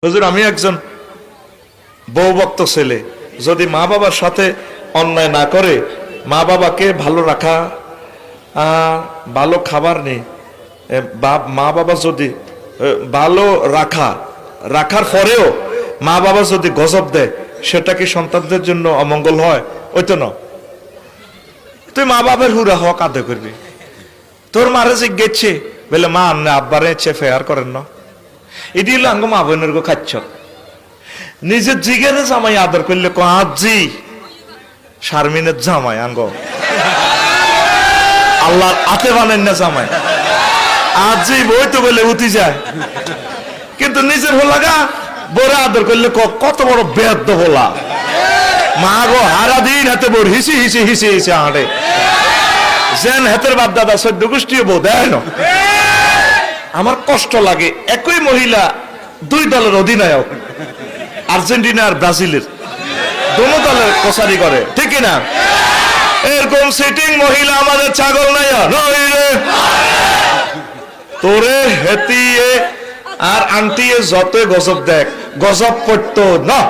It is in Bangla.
হুজুর, আমি একজন বউভক্ত ছেলে, যদি মা বাবার সাথে অন্যায় না করে, মা বাবাকে ভালো রাখা, ভালো খাবার নেই, মা বাবা যদি ভালো রাখার পরেও মা বাবা যদি গজব দেয়, সেটা কি সন্তানদের জন্য অমঙ্গল হয়? ওই তো না, তুই মা বাবার হুরা হক আদায় করবি। তোর মারে জিজ্ঞেছে বলে, মা আন্না আব্বারে ফেয়ার করেন না, এটি হলো আঙ্গ মা বোনের গো খাচ্ছ। নিজের জিগেরে জামাই আদর করলে কো আজি শারমিনের জামাই আঙ্গ আল্লাহর আতে বানেন না জামাই, আজি বই তো বলে উঠি যায়। কিন্তু নিজের হোলাগা বড় আদর করলে কত বড় বেদ্য হোলা। মা গো হারা দিন হাতে বড় হিসি হিসি হিসি হিসি হাঁটে, যেন হাতের বাপ দাদা সদ্য গোষ্ঠী বউ দেয় না। আমার কষ্ট লাগে, একই মহিলা দুই দলের অধিনায়ক, আর্জেন্টিনা আর ব্রাজিলের, দোনো দলের কোসারি করে, ঠিক না? এরকম সিটিং মহিলা আমাদের ছাগল নাই রে। তোরে হেতিয়ে আর আন্টিয়ে যতই গজব দেখ, গজব পড়তো না।